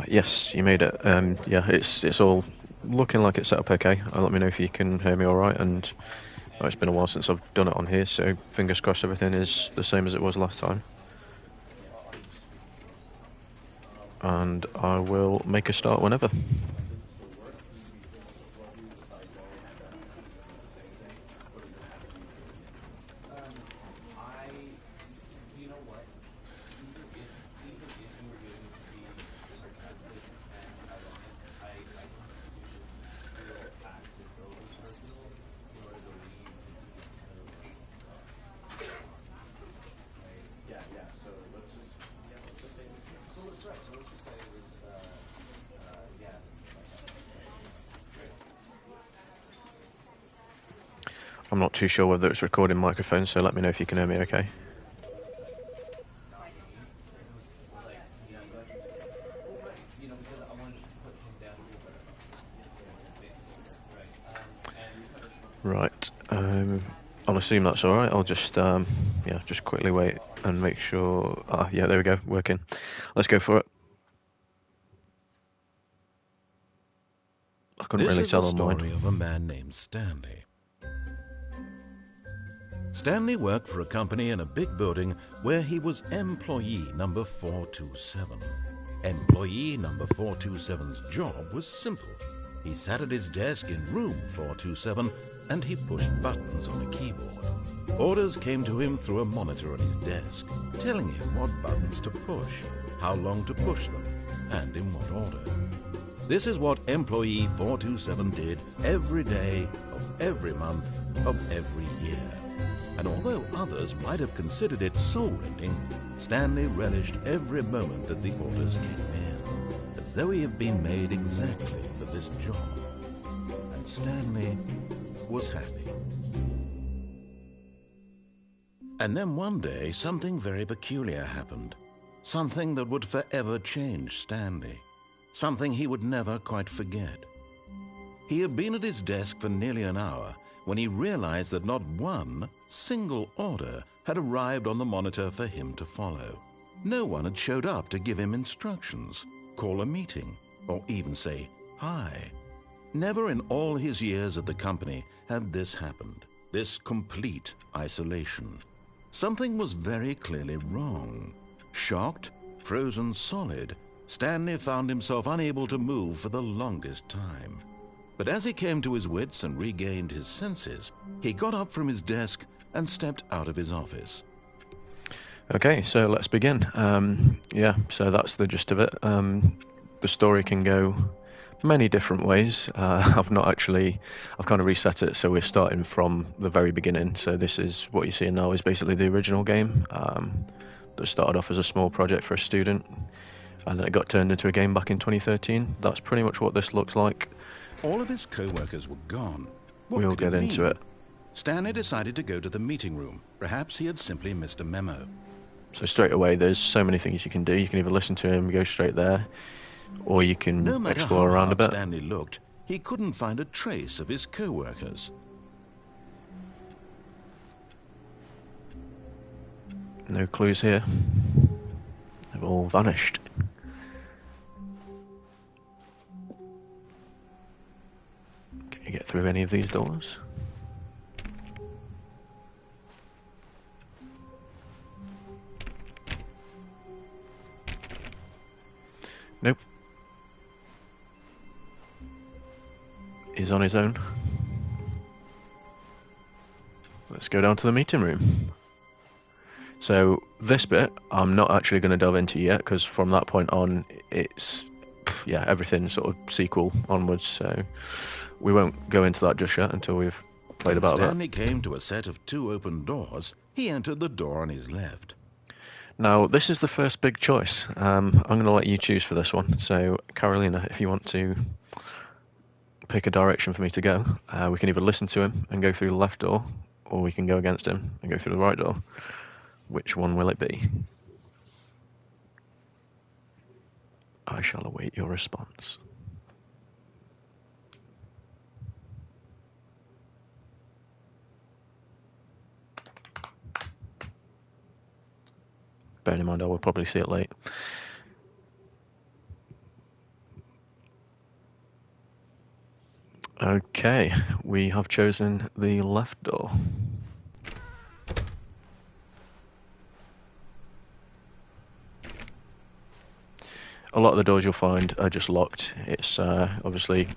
Yes, you made it. Yeah, it's all looking like it's set up okay. Let me know if you can hear me all right. And it's been a while since I've done it on here, so fingers crossed everything is the same as it was last time. And I will make a start whenever. I'm not too sure whether it's recording microphone, so let me know if you can hear me okay. Right, I'll assume that's alright. I'll just, yeah, just quickly wait and make sure... yeah, there we go, working. Let's go for it. I couldn't really tell on mine. This is the story of a man named Stanley. Stanley worked for a company in a big building where he was employee number 427. Employee number 427's job was simple. He sat at his desk in room 427 and he pushed buttons on a keyboard. Orders came to him through a monitor on his desk, telling him what buttons to push, how long to push them, and in what order. This is what employee 427 did every day of every month of every year. And although others might have considered it soul-rending, Stanley relished every moment that the orders came in, as though he had been made exactly for this job. And Stanley was happy. And then one day, something very peculiar happened. Something that would forever change Stanley. Something he would never quite forget. He had been at his desk for nearly an hour when he realized that not one single order had arrived on the monitor for him to follow. No one had showed up to give him instructions, call a meeting, or even say hi. Never in all his years at the company had this happened, this complete isolation. Something was very clearly wrong. Shocked, frozen solid, Stanley found himself unable to move for the longest time. But as he came to his wits and regained his senses, he got up from his desk and stepped out of his office. Okay, so let's begin. Yeah, so that's the gist of it. The story can go many different ways. I've kind of reset it, so we're starting from the very beginning. So this is what you're seeing now is basically the original game that started off as a small project for a student, and then it got turned into a game back in 2013. That's pretty much what this looks like. All of his co-workers were gone. What We'll could get it into mean? it. Stanley decided to go to the meeting room. Perhaps he had simply missed a memo. So straight away, there's so many things you can do. You can either listen to him, go straight there, or you can No matter explore how around a hard bit. Stanley looked, he couldn't find a trace of his co-workers. No clues here. They've all vanished. Can you get through any of these doors? Nope. He's on his own. Let's go down to the meeting room. So this bit I'm not actually going to delve into yet, because from that point on it's yeah, everything sort of sequel onwards, so we won't go into that just yet until we've played When about Stanley that. came to a set of two open doors, he entered the door on his left. Now this is the first big choice. I'm going to let you choose for this one. So Carolina, if you want to pick a direction for me to go, we can either listen to him and go through the left door, or we can go against him and go through the right door. Which one will it be? I shall await your response. Bearing in mind I will probably see it late. Okay, we have chosen the left door. A lot of the doors you'll find are just locked. It's obviously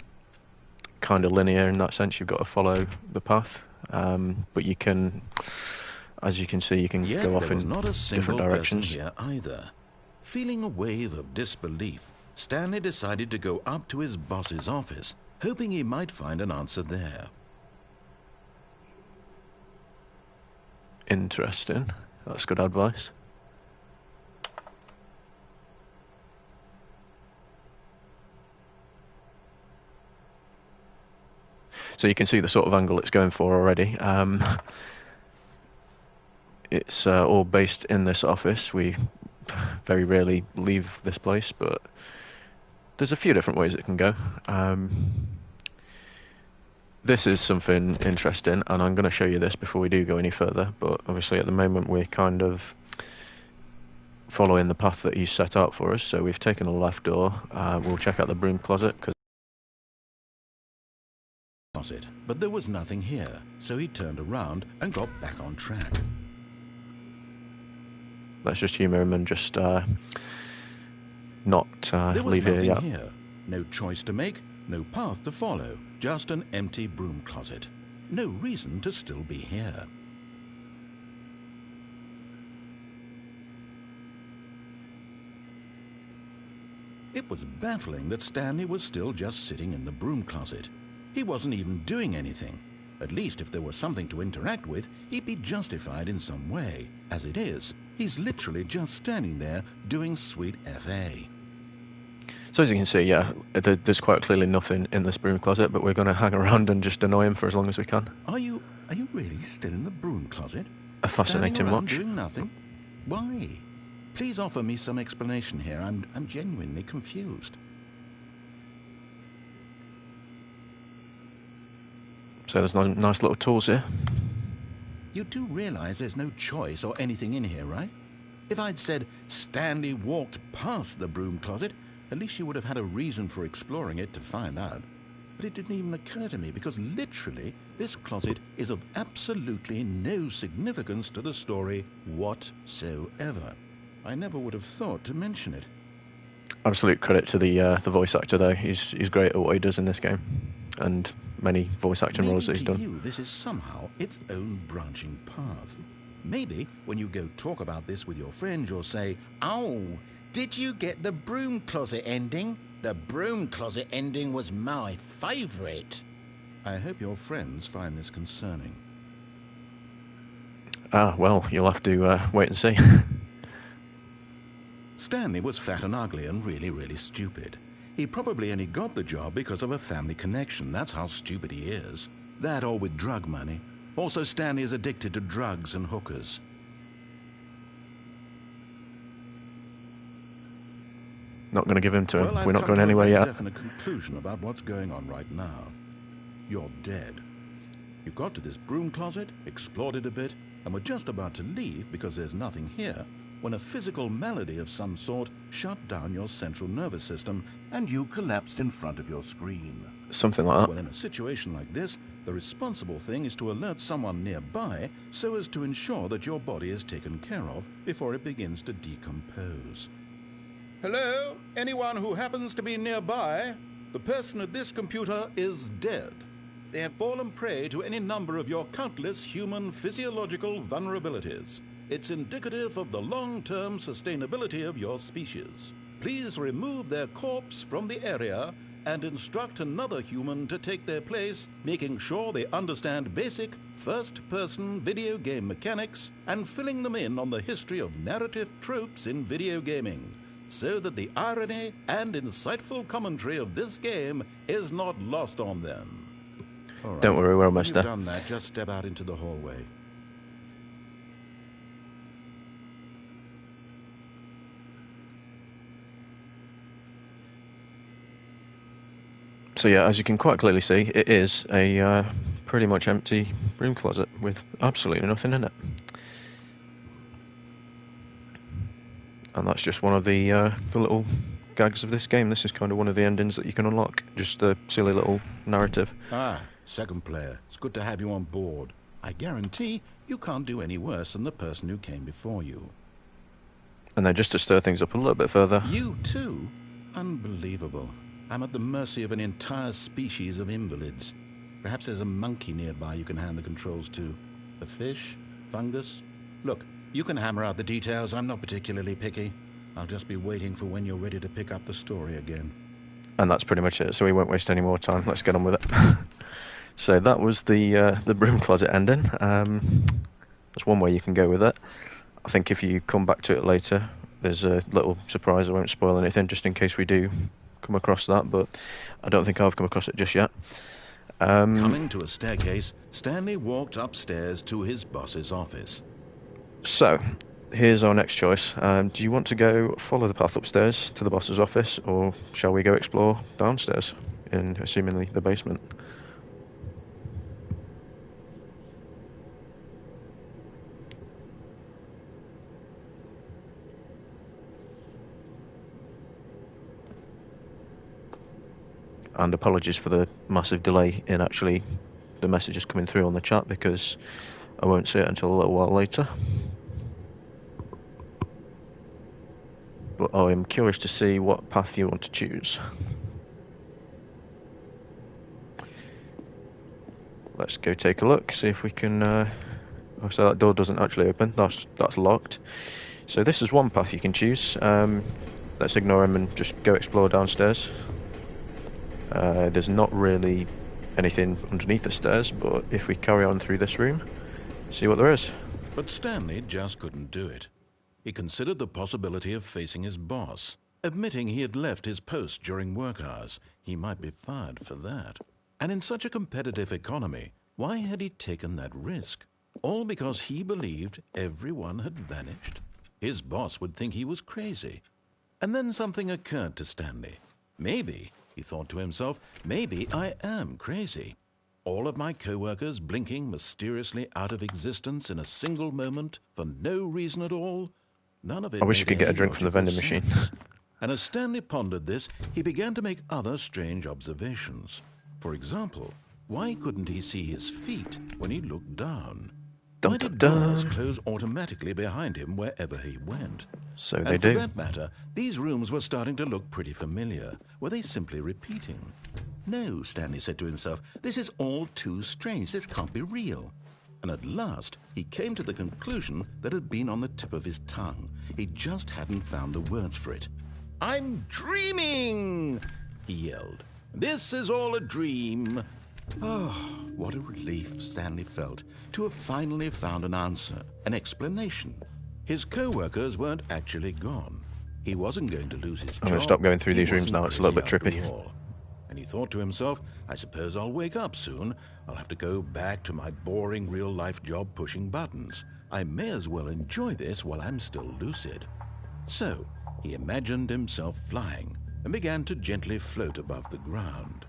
kind of linear in that sense. You've got to follow the path, but you can, as you can see, you can Yet go off there was in not a different single person directions. here either. Feeling a wave of disbelief, Stanley decided to go up to his boss's office, hoping he might find an answer there. Interesting. That's good advice. So you can see the sort of angle it's going for already. It's all based in this office. We very rarely leave this place, but there's a few different ways it can go. This is something interesting, and I'm going to show you this before we do go any further, but obviously at the moment we're kind of following the path that he's set out for us. So we've taken a left door. We'll check out the broom closet, But there was nothing here, so he turned around and got back on track. Let's just humour him and just not There was leave here nothing yet. here. No choice to make, no path to follow, just an empty broom closet. No reason to still be here. It was baffling that Stanley was still just sitting in the broom closet. He wasn't even doing anything. At least if there was something to interact with, he'd be justified in some way. As it is, he's literally just standing there doing sweet FA. So as you can see, yeah, there's quite clearly nothing in this broom closet, but we're going to hang around and just annoy him for as long as we can. Are you really still in the broom closet? A fascinating Standing around watch. doing nothing? Why? Please offer me some explanation here. I'm genuinely confused. So there's nice little tools here. You do realize there's no choice or anything in here, right? If I'd said Stanley walked past the broom closet, at least you would have had a reason for exploring it to find out. But it didn't even occur to me because literally this closet is of absolutely no significance to the story whatsoever. I never would have thought to mention it. Absolute credit to the voice actor though. He's great at what he does in this game, and many voice acting roles that he's Maybe done. to you, this is somehow its own branching path. Maybe when you go talk about this with your friends, you'll say, "Oh, did you get the broom closet ending? The broom closet ending was my favorite." I hope your friends find this concerning. Ah, well, you'll have to wait and see. Stanley was fat and ugly and really, really stupid. He probably only got the job because of a family connection. That's how stupid he is. That or with drug money. Also, Stanley is addicted to drugs and hookers. Not going to give him to him. Well, I've We're not come going to anywhere a very yet. definite conclusion about what's going on right now. You're dead. You got to this broom closet, explored it a bit, and were just about to leave because there's nothing here, when a physical malady of some sort shut down your central nervous system and you collapsed in front of your screen. Something like that. Well, in a situation like this, the responsible thing is to alert someone nearby so as to ensure that your body is taken care of before it begins to decompose. Hello? Anyone who happens to be nearby? The person at this computer is dead. They have fallen prey to any number of your countless human physiological vulnerabilities. It's indicative of the long-term sustainability of your species. Please remove their corpse from the area and instruct another human to take their place, making sure they understand basic first-person video game mechanics and filling them in on the history of narrative tropes in video gaming, so that the irony and insightful commentary of this game is not lost on them. All right. Don't worry, we're When almost you've there. done that, just step out into the hallway. So yeah, as you can quite clearly see, it is a pretty much empty broom closet with absolutely nothing in it. And that's just one of the little gags of this game. This is kind of one of the endings that you can unlock. Just a silly little narrative. Ah, second player. It's good to have you on board. I guarantee you can't do any worse than the person who came before you. And then just to stir things up a little bit further. You too? Unbelievable. I'm at the mercy of an entire species of invalids. Perhaps there's a monkey nearby you can hand the controls to. A fish? Fungus? Look, you can hammer out the details. I'm not particularly picky. I'll just be waiting for when you're ready to pick up the story again. And that's pretty much it, so we won't waste any more time. Let's get on with it. So that was the broom closet ending. That's one way you can go with it. I think if you come back to it later, there's a little surprise. I won't spoil anything, just in case we do come across that, but I don't think I've come across it just yet. Coming to a staircase, Stanley walked upstairs to his boss's office. So, here's our next choice. Do you want to go follow the path upstairs to the boss's office, or shall we go explore downstairs in, assumingly, the basement? And apologies for the massive delay in actually the messages coming through on the chat, because I won't see it until a little while later. But I am curious to see what path you want to choose. Let's go take a look, see if we can... oh, so that door doesn't actually open, that's locked. So this is one path you can choose. Let's ignore him and just go explore downstairs. There's not really anything underneath the stairs, but if we carry on through this room, see what there is. But Stanley just couldn't do it. He considered the possibility of facing his boss. Admitting he had left his post during work hours, he might be fired for that. And in such a competitive economy, why had he taken that risk? All because he believed everyone had vanished? His boss would think he was crazy. And then something occurred to Stanley. Maybe, he thought to himself, maybe I am crazy. All of my co-workers blinking mysteriously out of existence in a single moment for no reason at all. None of it. I wish you could get a drink from the vending machine. And as Stanley pondered this, he began to make other strange observations. For example, why couldn't he see his feet when he looked down? Why did doors close automatically behind him wherever he went? So and they do. For that matter, these rooms were starting to look pretty familiar. Were they simply repeating? No, Stanley said to himself, this is all too strange. This can't be real. And at last, he came to the conclusion that had been on the tip of his tongue. He just hadn't found the words for it. I'm dreaming, he yelled. This is all a dream. Oh, what a relief Stanley felt to have finally found an answer, an explanation. His co-workers weren't actually gone. He wasn't going to lose his job. I'm going to stop going through these rooms now, it's a little bit trippy. And he thought to himself, I suppose I'll wake up soon. I'll have to go back to my boring real-life job pushing buttons. I may as well enjoy this while I'm still lucid. So, he imagined himself flying and began to gently float above the ground.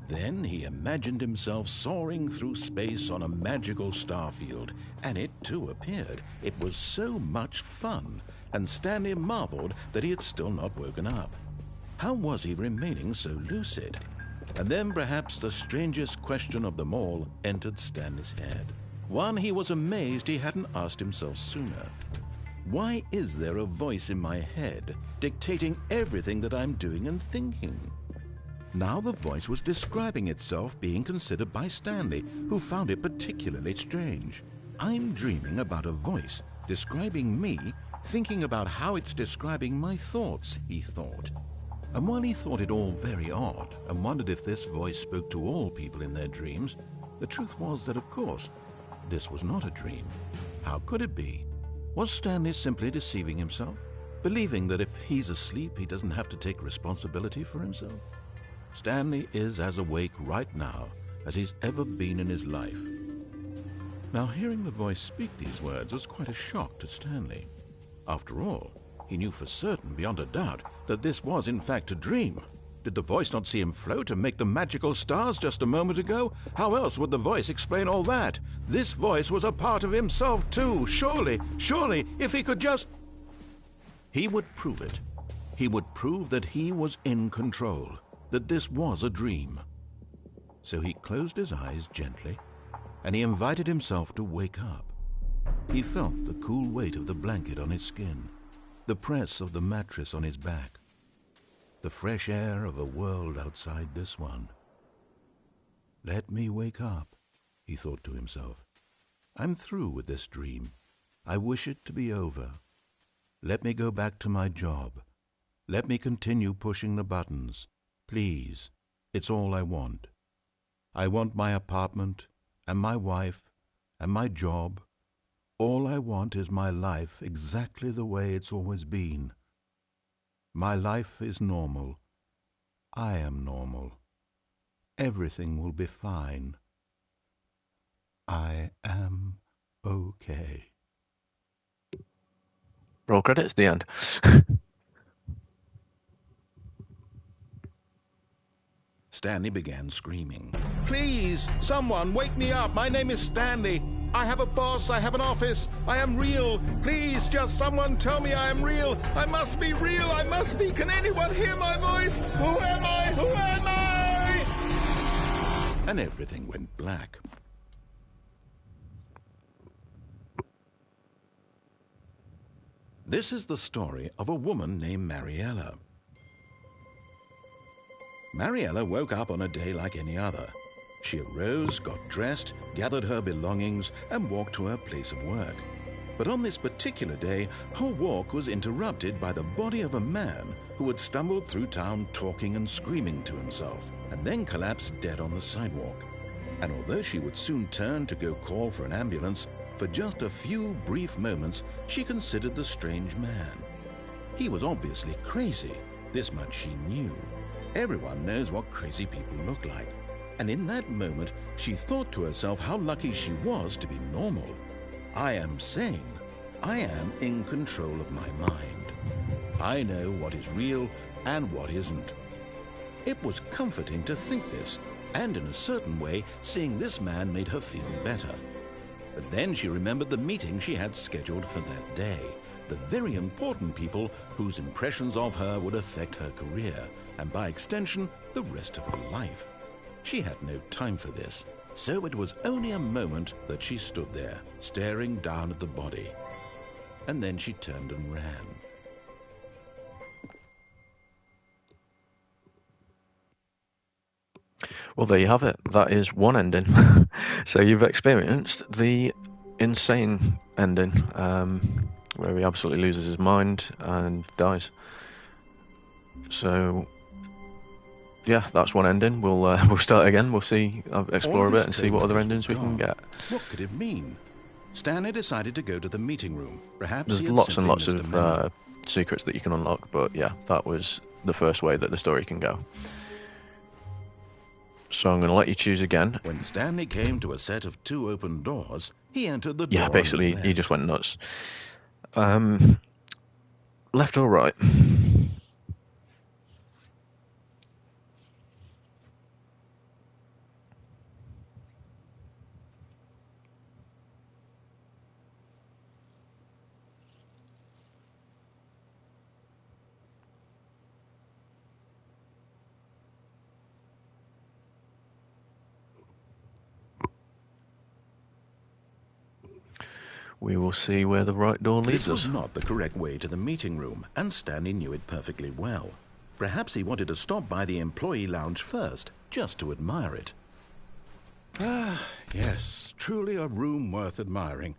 Then he imagined himself soaring through space on a magical starfield, and it too appeared. It was so much fun, and Stanley marveled that he had still not woken up. How was he remaining so lucid? And then perhaps the strangest question of them all entered Stanley's head. One he was amazed he hadn't asked himself sooner. Why is there a voice in my head dictating everything that I'm doing and thinking? Now the voice was describing itself being considered by Stanley, who found it particularly strange. I'm dreaming about a voice describing me, thinking about how it's describing my thoughts, he thought. And while he thought it all very odd and wondered if this voice spoke to all people in their dreams, the truth was that, of course, this was not a dream. How could it be? Was Stanley simply deceiving himself, believing that if he's asleep, he doesn't have to take responsibility for himself? Stanley is as awake right now as he's ever been in his life. Now, hearing the voice speak these words was quite a shock to Stanley. After all, he knew for certain, beyond a doubt, that this was in fact a dream. Did the voice not see him float and make the magical stars just a moment ago? How else would the voice explain all that? This voice was a part of himself too. Surely, if he could just... He would prove it. He would prove that he was in control, that this was a dream. So he closed his eyes gently, and he invited himself to wake up. He felt the cool weight of the blanket on his skin, the press of the mattress on his back, the fresh air of a world outside this one. Let me wake up, he thought to himself. I'm through with this dream. I wish it to be over. Let me go back to my job. Let me continue pushing the buttons. Please, it's all I want. I want my apartment, and my wife, and my job. All I want is my life exactly the way it's always been. My life is normal. I am normal. Everything will be fine. I am okay. Roll credits, the end. Stanley began screaming. Please, someone, wake me up. My name is Stanley. I have a boss. I have an office. I am real. Please, just someone tell me I am real. I must be real. I must be. Can anyone hear my voice? Who am I? Who am I? And everything went black. This is the story of a woman named Mariella. Mariella woke up on a day like any other. She arose, got dressed, gathered her belongings, and walked to her place of work. But on this particular day, her walk was interrupted by the body of a man who had stumbled through town talking and screaming to himself, and then collapsed dead on the sidewalk. And although she would soon turn to go call for an ambulance, for just a few brief moments she considered the strange man. He was obviously crazy, this much she knew. Everyone knows what crazy people look like. And in that moment, she thought to herself how lucky she was to be normal. I am sane. I am in control of my mind. I know what is real and what isn't. It was comforting to think this, and in a certain way, seeing this man made her feel better. But then she remembered the meeting she had scheduled for that day, the very important people whose impressions of her would affect her career, and by extension, the rest of her life. She had no time for this, so it was only a moment that she stood there, staring down at the body. And then she turned and ran. Well, there you have it. That is one ending. So you've experienced the insane ending, where he absolutely loses his mind and dies. So, yeah, that's one ending. We'll start again. We'll see, explore a bit and see what other endings we can get. What could it mean? Stanley decided to go to the meeting room. Perhaps There's lots and lots of secrets that you can unlock, but yeah, that was the first way that the story can go. So I'm going to let you choose again. When Stanley came to a set of 2 open doors, he entered the door. Yeah, basically, he just went nuts. Left or right? We will see where the right door leads us. This was not the correct way to the meeting room, and Stanley knew it perfectly well. Perhaps he wanted to stop by the employee lounge first, just to admire it. Ah, yes, truly a room worth admiring.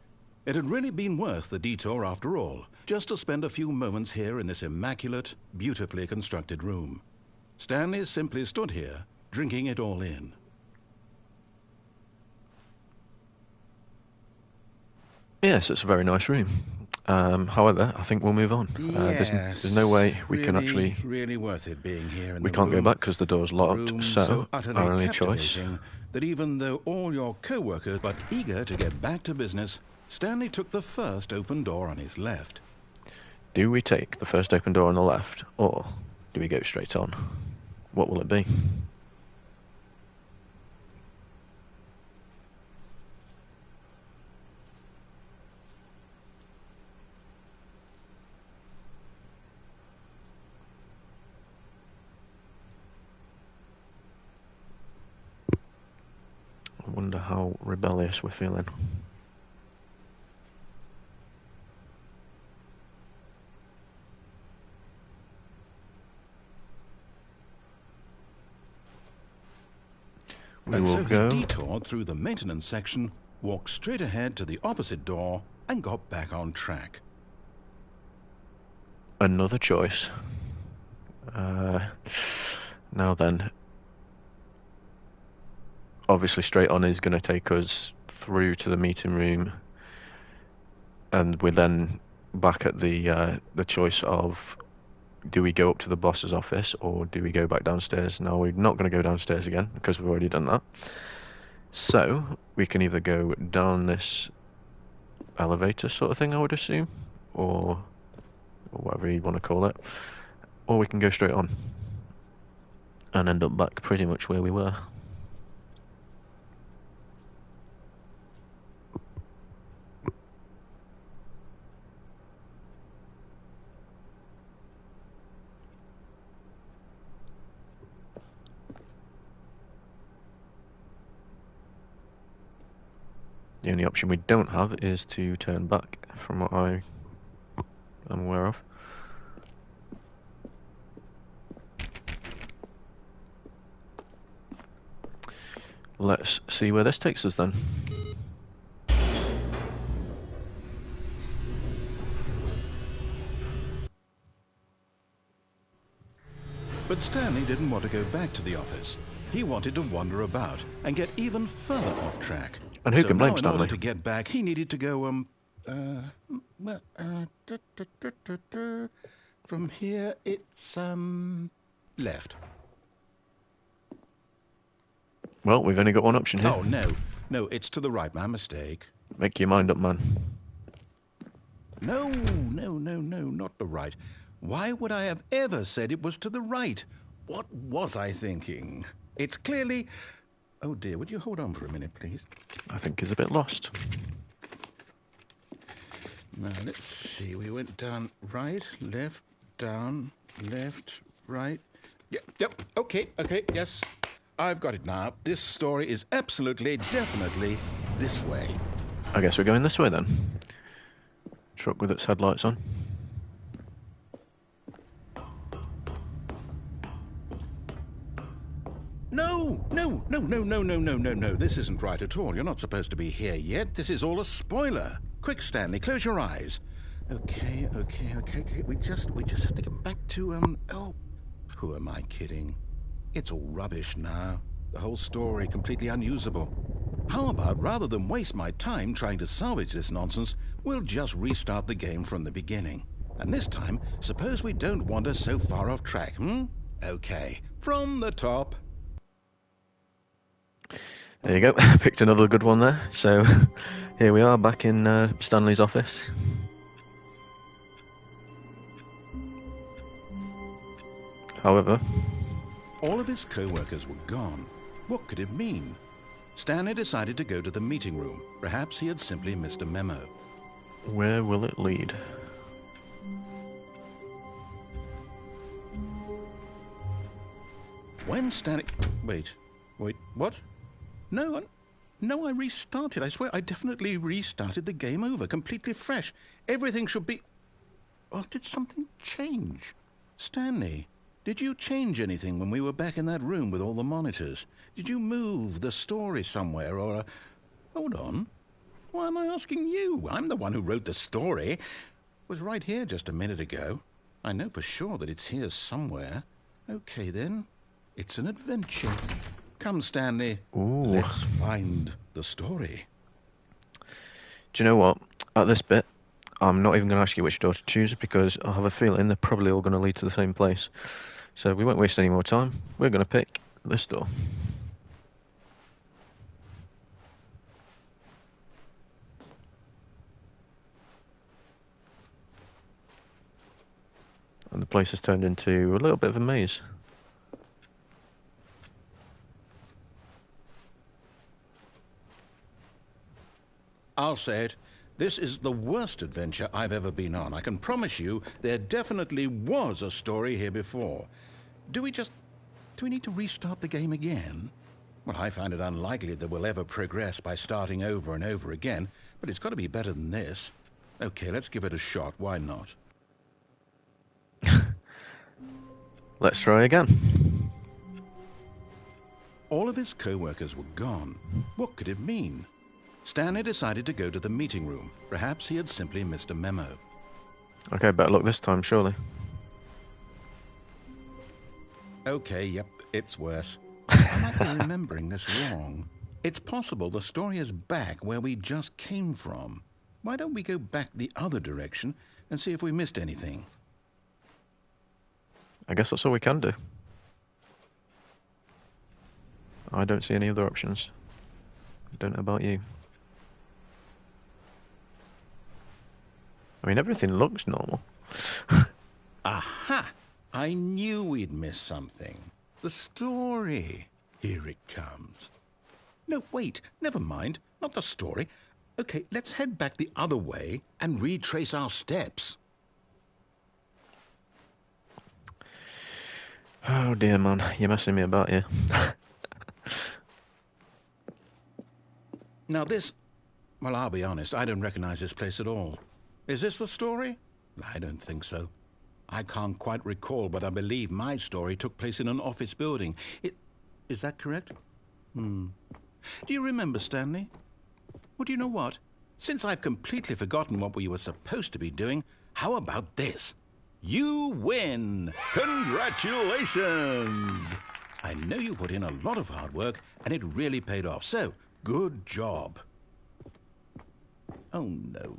It had really been worth the detour after all, just to spend a few moments here in this immaculate, beautifully constructed room. Stanley simply stood here, drinking it all in. Yes, it's a very nice room. However, I think we'll move on. There's no way we can actually... Really worth it being here in we the can't room. go back because the door's locked, so utterly our only choice... that even though all your co-workers but eager to get back to business, Stanley took the first open door on his left. Do we take the first open door on the left, or do we go straight on? What will it be? rebellious we're feeling. We And will so go. he detoured through the maintenance section, walked straight ahead to the opposite door, and got back on track. Another choice. Now then, obviously straight on is going to take us through to the meeting room, and we're then back at the choice of, do we go up to the boss's office or do we go back downstairs? Now we're not going to go downstairs again because we've already done that. So we can either go down this elevator sort of thing, I would assume, or whatever you want to call it, or we can go straight on and end up back pretty much where we were. The only option we don't have is to turn back, from what I am aware of. Let's see where this takes us then. But Stanley didn't want to go back to the office. He wanted to wander about and get even further off track. And who can blame in Stanley? order to get back, he needed to go, from here, it's, left. Well, we've only got one option here. Oh, no. No, it's to the right. My mistake. Make your mind up, man. No, not the right. Why would I have ever said it was to the right? What was I thinking? It's clearly... Oh, dear, would you hold on for a minute, please? I think he's a bit lost. Now, let's see. We went down right, left, down, left, right. Yep, okay, yes. I've got it now. This story is absolutely, definitely this way. I guess we're going this way then. Truck with its headlights on. No. This isn't right at all. You're not supposed to be here yet. This is all a spoiler. Quick, Stanley, close your eyes. Okay. We just have to get back to, oh, who am I kidding? It's all rubbish now. The whole story completely unusable. How about, rather than waste my time trying to salvage this nonsense, we'll just restart the game from the beginning. And this time, suppose we don't wander so far off track, Okay, from the top. There you go. Picked another good one there. So here we are back in Stanley's office. However, all of his co-workers were gone. What could it mean? Stanley decided to go to the meeting room. Perhaps he had simply missed a memo. Where will it lead? When Stanley... Wait, what? No, I restarted. I swear I definitely restarted the game over, completely fresh. Everything should be... Oh, did something change? Stanley, did you change anything when we were back in that room with all the monitors? Did you move the story somewhere or... Hold on. Why am I asking you? I'm the one who wrote the story. It was right here just a minute ago. I know for sure that it's here somewhere. Okay, then. It's an adventure. Come, Stanley. Ooh. Let's find the story. Do you know what? At this bit, I'm not even going to ask you which door to choose because I have a feeling they're probably all going to lead to the same place. So we won't waste any more time. We're going to pick this door. And the place has turned into a little bit of a maze. I'll say it. This is the worst adventure I've ever been on. I can promise you there definitely was a story here before. Do we need to restart the game again? Well, I find it unlikely that we'll ever progress by starting over and over again, but it's got to be better than this. Okay, let's give it a shot. Why not? Let's try again. All of his co-workers were gone. What could it mean? Stanley decided to go to the meeting room. Perhaps he had simply missed a memo. Okay, better luck this time, surely. Okay, yep, it's worse. I might be remembering this wrong. It's possible the story is back where we just came from. Why don't we go back the other direction and see if we missed anything? I guess that's all we can do. I don't see any other options. I don't know about you. I mean, everything looks normal. Aha! I knew we'd miss something. The story. Here it comes. No, wait, never mind. Not the story. Okay, let's head back the other way and retrace our steps. Oh dear, man. You're messing me about here. Now this... Well, I'll be honest, I don't recognize this place at all. Is this the story? I don't think so. I can't quite recall, but I believe my story took place in an office building. Is that correct? Do you remember, Stanley? Well, do you know what? Since I've completely forgotten what we were supposed to be doing, how about this? You win! Congratulations! I know you put in a lot of hard work, and it really paid off, so good job. Oh, no.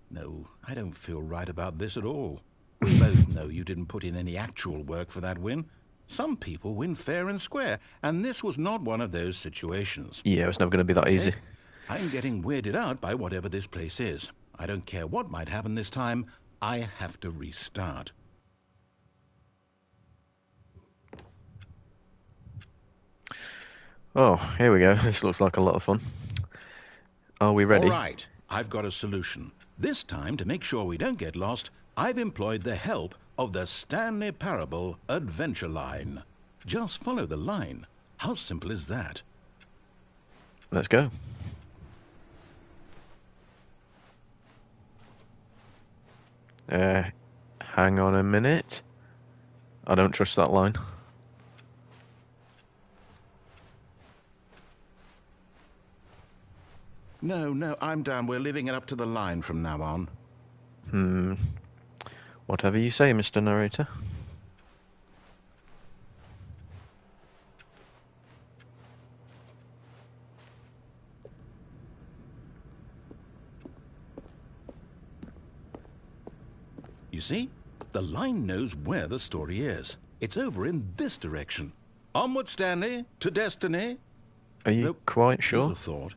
No, I don't feel right about this at all. We both know you didn't put in any actual work for that win. Some people win fair and square, and this was not one of those situations. Yeah, it's never going to be that easy. I'm getting weirded out by whatever this place is. I don't care what might happen this time. I have to restart. Oh, here we go. This looks like a lot of fun. Are we ready? All right, I've got a solution. This time, to make sure we don't get lost, I've employed the help of the Stanley Parable Adventure Line. Just follow the line. How simple is that? Let's go. Hang on a minute. I don't trust that line. No, I'm down. We're leaving it up to the line from now on. Whatever you say, Mr. Narrator. You see? The line knows where the story is. It's over in this direction. Onward, Stanley, to destiny. Are you quite sure? Here's a thought.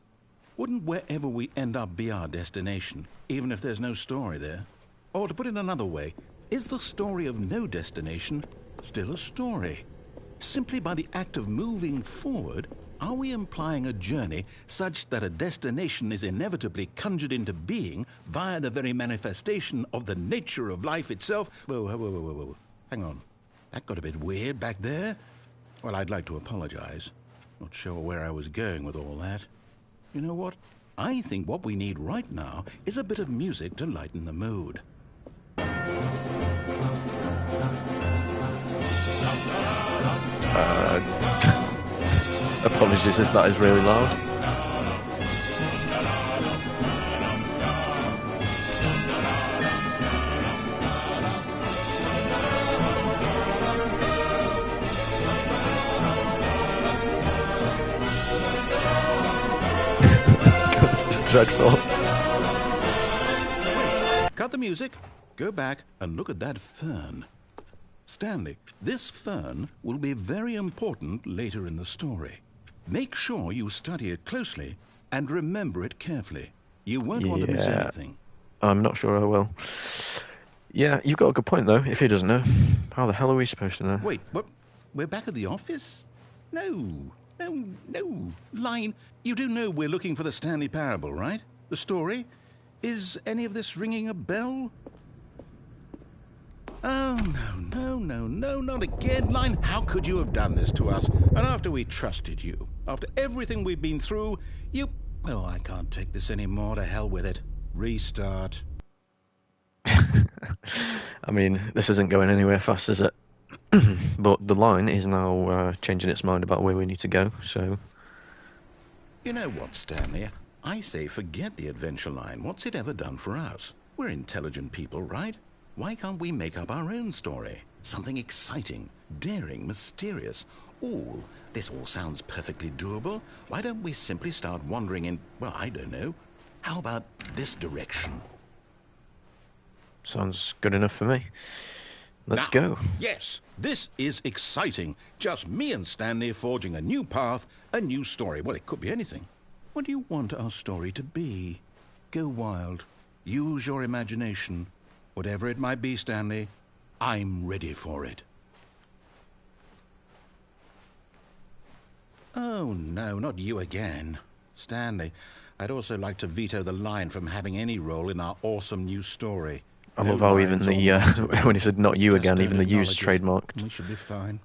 Wouldn't wherever we end up be our destination, even if there's no story there? Or to put it another way, is the story of no destination still a story? Simply by the act of moving forward, are we implying a journey such that a destination is inevitably conjured into being via the very manifestation of the nature of life itself? Whoa. Hang on. That got a bit weird back there. Well, I'd like to apologize. Not sure where I was going with all that. You know what? I think what we need right now is a bit of music to lighten the mood. Apologies if that is really loud. This is dreadful. Wait, cut the music, go back and look at that fern. Stanley, this fern will be very important later in the story. Make sure you study it closely and remember it carefully. You won't want to miss anything. I'm not sure I will. Yeah, you've got a good point, though. If he doesn't know, how the hell are we supposed to know? Wait, what? We're back at the office? No. Line, you do know we're looking for the Stanley Parable, right? The story? Is any of this ringing a bell? Oh, no, not again, Line. How could you have done this to us? And after we trusted you, after everything we've been through, you... Oh, I can't take this anymore. To hell with it. Restart. I mean, this isn't going anywhere fast, is it? But the line is now changing its mind about where we need to go, so... You know what, Stanley? I say forget the adventure line. What's it ever done for us? We're intelligent people, right? Why can't we make up our own story? Something exciting, daring, mysterious. Ooh, this all sounds perfectly doable. Why don't we simply start wandering in, well, I don't know. How about this direction? Sounds good enough for me. Let's Now, go. yes, this is exciting. Just me and Stanley forging a new path, a new story. Well, it could be anything. What do you want our story to be? Go wild. Use your imagination. Whatever it might be, Stanley, I'm ready for it. Oh, no, not you again. Stanley, I'd also like to veto the line from having any role in our awesome new story. I No love how even lines the, or when he said not you just again, don't even the you's acknowledge it. trademarked. We should be fine.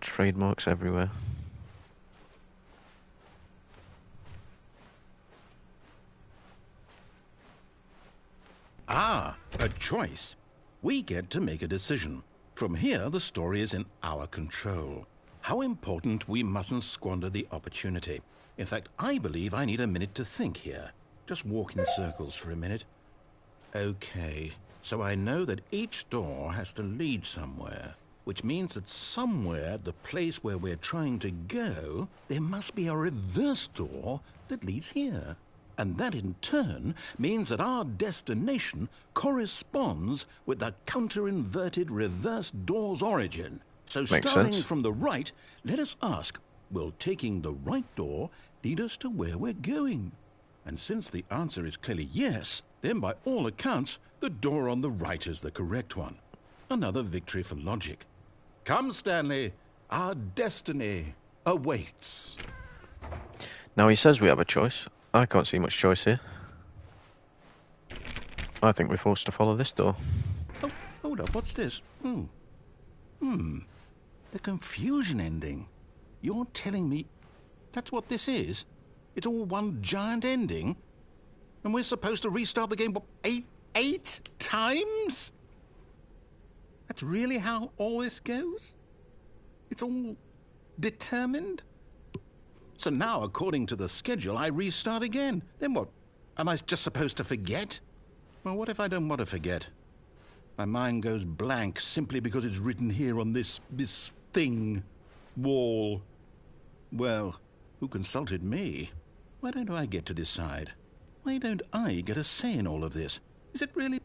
Trademarks everywhere. Ah, a choice. We get to make a decision. From here, the story is in our control. How important we mustn't squander the opportunity. In fact, I believe I need a minute to think here. Just walk in circles for a minute. Okay, so I know that each door has to lead somewhere, which means that somewhere, the place where we're trying to go, there must be a reverse door that leads here. And that in turn means that our destination corresponds with the counter-inverted reverse door's origin. So Makes starting sense. from the right, let us ask, will taking the right door lead us to where we're going? And since the answer is clearly yes, then by all accounts, the door on the right is the correct one. Another victory for logic. Come, Stanley, our destiny awaits. Now he says we have a choice. I can't see much choice here. I think we're forced to follow this door. Oh, hold up, what's this? The confusion ending. You're telling me that's what this is? It's all one giant ending? And we're supposed to restart the game, what, eight times? That's really how all this goes? It's all determined? So now, according to the schedule, I restart again. Then what? Am I just supposed to forget? Well, what if I don't want to forget? My mind goes blank simply because it's written here on this thing, wall. Well, who consulted me? Why don't I get to decide? Why don't I get a say in all of this? Is it really...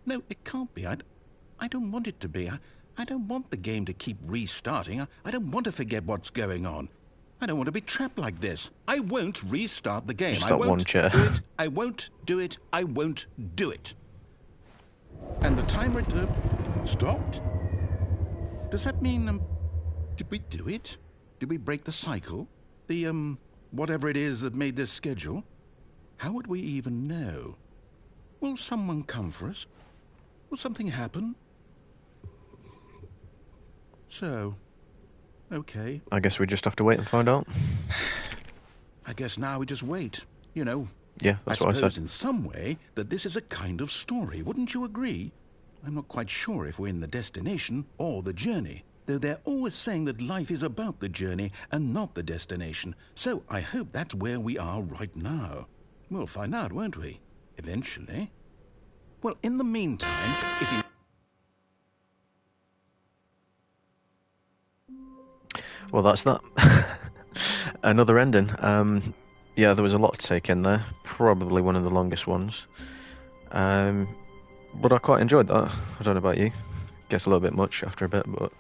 No, it can't be. I don't want it to be. I don't want the game to keep restarting. I don't want to forget what's going on. I don't want to be trapped like this. I won't restart the game. Just I that won't one chair. do it. I won't do it. I won't do it. And the timer stopped? Does that mean, did we do it? Did we break the cycle? The, whatever it is that made this schedule? How would we even know? Will someone come for us? Will something happen? So... okay. I guess we just have to wait and find out. I guess now we just wait. You know, Yeah, that's what I suppose said. in some way that this is a kind of story. Wouldn't you agree? I'm not quite sure if we're in the destination or the journey, though they're always saying that life is about the journey and not the destination. So I hope that's where we are right now. We'll find out, won't we? Eventually. Well, in the meantime, if you... Well, that's that. Another ending. Yeah, there was a lot to take in there. Probably one of the longest ones. But I quite enjoyed that. I don't know about you. Gets a little bit much after a bit, but...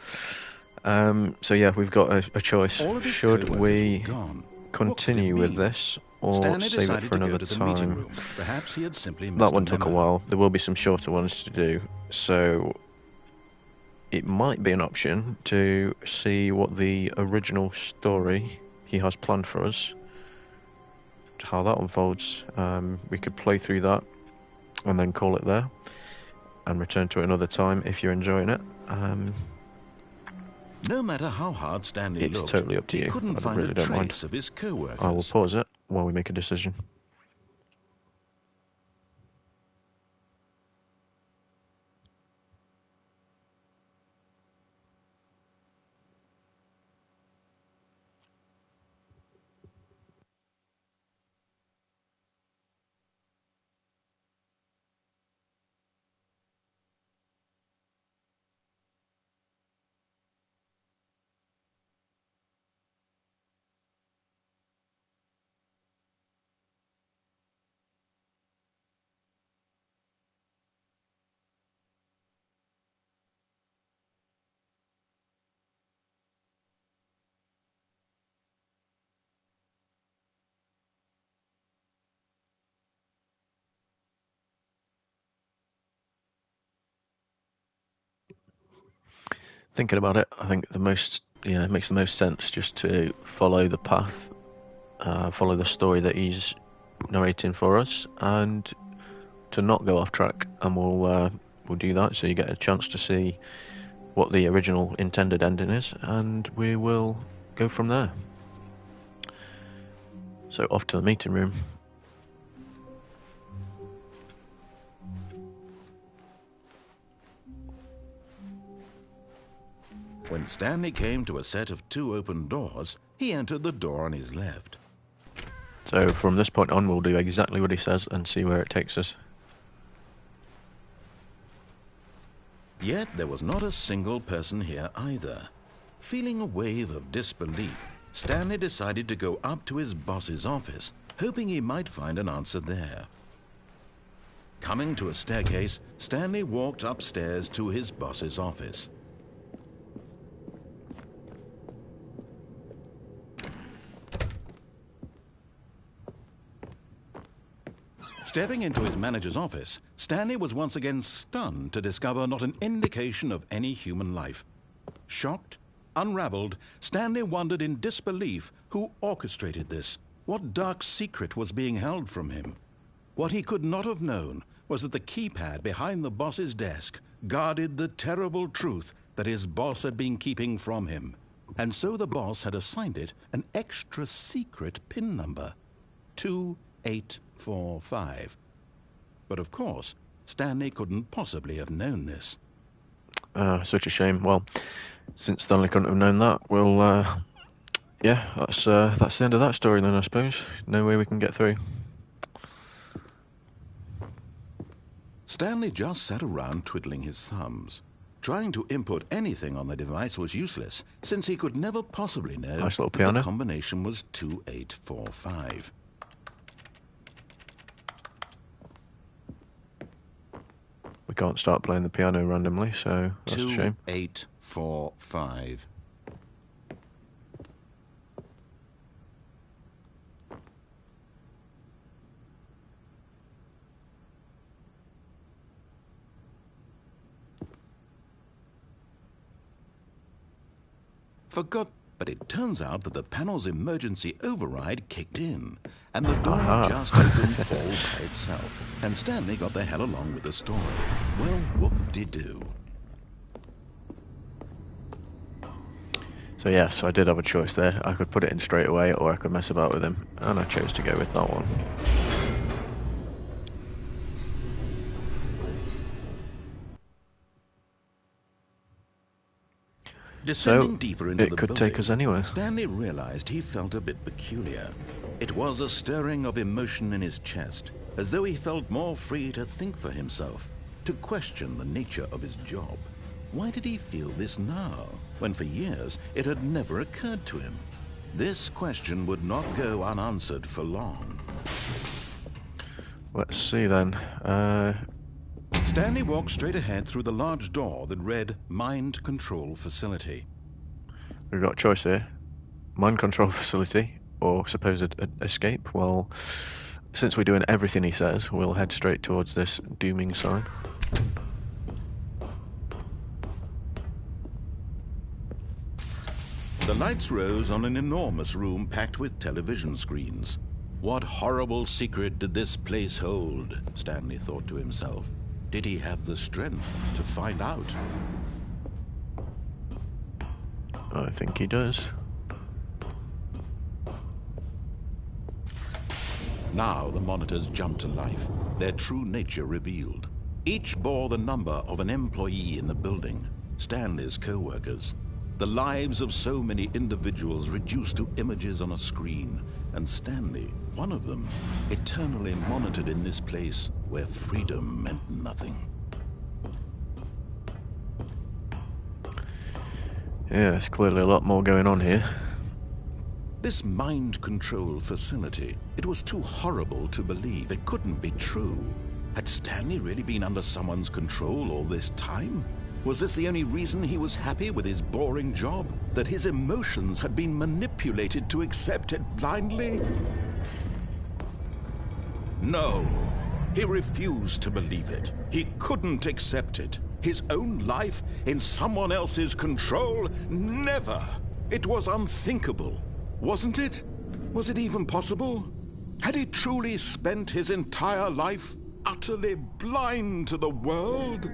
so yeah, we've got a choice. all of his Should co-workers we were gone. continue What could it with mean? this, or Stanley save it decided for to go another to the meeting time? room. Perhaps he had simply missed That a one took a memo. while. There will be some shorter ones to do, so it might be an option to see what the original story he has planned for us, how that unfolds. We could play through that and then call it there, and return to it another time if you're enjoying it. No matter how hard Stanley It's looked, totally up to he you. couldn't I find really a don't mind. trace of his I will co-workers. pause it while we make a decision. Thinking about it, I think it makes the most sense just to follow the path, follow the story that he's narrating for us, and to not go off track. And we'll do that, so you get a chance to see what the original intended ending is, and we will go from there. So off to the meeting room. When Stanley came to a set of 2 open doors, he entered the door on his left. So from this point on, we'll do exactly what he says and see where it takes us. Yet there was not a single person here either. Feeling a wave of disbelief, Stanley decided to go up to his boss's office, hoping he might find an answer there. Coming to a staircase, Stanley walked upstairs to his boss's office. Stepping into his manager's office, Stanley was once again stunned to discover not an indication of any human life. Shocked, unraveled, Stanley wondered in disbelief who orchestrated this, what dark secret was being held from him. What he could not have known was that the keypad behind the boss's desk guarded the terrible truth that his boss had been keeping from him. And so the boss had assigned it an extra secret PIN number, 2845. But of course, Stanley couldn't possibly have known this. Such a shame. Well, since Stanley couldn't have known that, yeah, that's the end of that story then, I suppose. No way we can get through. Stanley just sat around twiddling his thumbs. Trying to input anything on the device was useless, since he could never possibly know Nice little that piano. the combination was 2845. We can't start playing the piano randomly, so that's a shame. 2845. Forgot, but it turns out that the panel's emergency override kicked in, and the door just opened all by itself, and Stanley got the hell along with the story. Well, whoop-de-doo. So yes, I did have a choice there. I could put it in straight away, or I could mess about with him, and I chose to go with that one. Descending deeper into the it could building, take us anywhere. Stanley realized he felt a bit peculiar. It was a stirring of emotion in his chest, as though he felt more free to think for himself, to question the nature of his job. Why did he feel this now, when for years it had never occurred to him? This question would not go unanswered for long. Let's see then. Stanley walked straight ahead through the large door that read Mind Control Facility. We've got a choice here. Mind control facility or supposed escape. Well, since we're doing everything he says, we'll head straight towards this dooming sign. The lights rose on an enormous room packed with television screens. What horrible secret did this place hold? Stanley thought to himself. did he have the strength to find out? I think he does. Now the monitors jumped to life, their true nature revealed. Each bore the number of an employee in the building, Stanley's co-workers. The lives of so many individuals reduced to images on a screen, and Stanley, one of them, eternally monitored in this place where freedom meant nothing. Yeah, there's clearly a lot more going on here. This mind control facility, it was too horrible to believe. It couldn't be true. Had Stanley really been under someone's control all this time? Was this the only reason he was happy with his boring job? That his emotions had been manipulated to accept it blindly? No, he refused to believe it. He couldn't accept it. His own life in someone else's control? Never! It was unthinkable. Wasn't it? Was it even possible? Had he truly spent his entire life utterly blind to the world?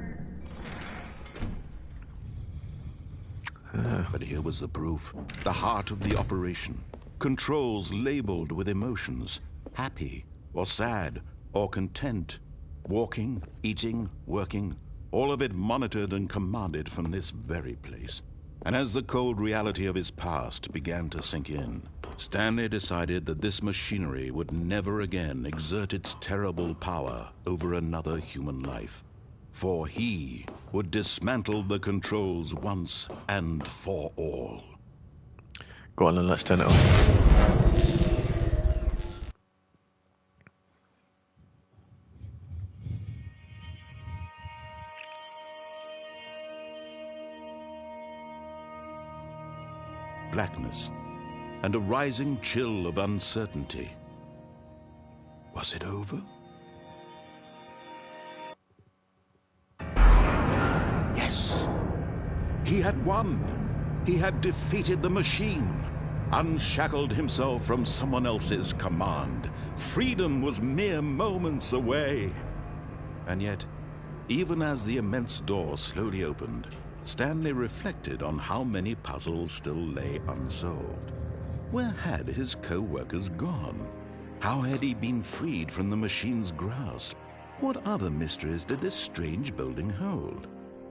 But here was the proof. The heart of the operation. Controls labeled with emotions. Happy, or sad, or content. Walking, eating, working. All of it monitored and commanded from this very place. And as the cold reality of his past began to sink in, Stanley decided that this machinery would never again exert its terrible power over another human life. For he would dismantle the controls once and for all. Go on then, let's turn it off. Blackness and a rising chill of uncertainty. Was it over? Yes! He had won! He had defeated the machine, unshackled himself from someone else's command. Freedom was mere moments away. And yet, even as the immense door slowly opened, Stanley reflected on how many puzzles still lay unsolved. Where had his co-workers gone? How had he been freed from the machine's grasp? What other mysteries did this strange building hold?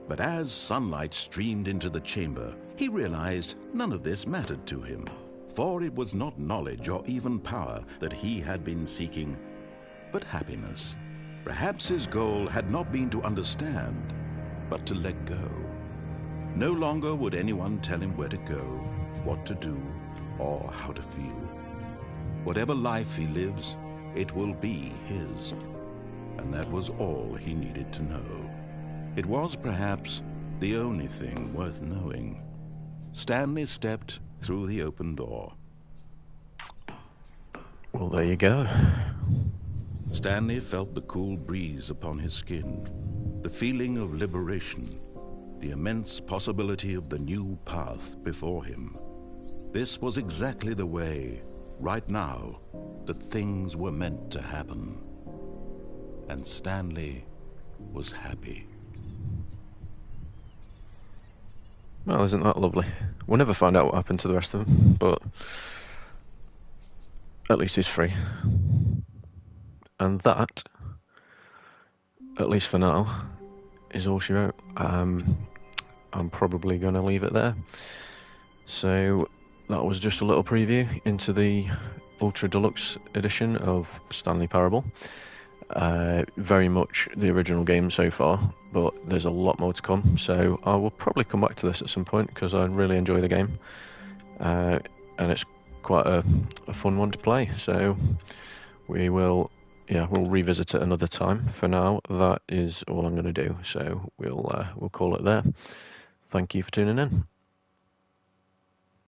But as sunlight streamed into the chamber, he realized none of this mattered to him. For it was not knowledge or even power that he had been seeking, but happiness. Perhaps his goal had not been to understand, but to let go. No longer would anyone tell him where to go, what to do, or how to feel. Whatever life he lives, it will be his. And that was all he needed to know. It was perhaps the only thing worth knowing. Stanley stepped through the open door. Well, there you go. Stanley felt the cool breeze upon his skin, the feeling of liberation, the immense possibility of the new path before him. This was exactly the way, right now, that things were meant to happen. And Stanley was happy. Well, isn't that lovely? We'll never find out what happened to the rest of them, but at least he's free. And that, at least for now, is all she wrote. I'm probably going to leave it there. So that was just a little preview into the Ultra Deluxe edition of Stanley Parable. Very much the original game so far, but there's a lot more to come, so I will probably come back to this at some point because I really enjoy the game, and it's quite a fun one to play, so we'll revisit it another time. For now, that is all I'm going to do, so we'll call it there. Thank you for tuning in.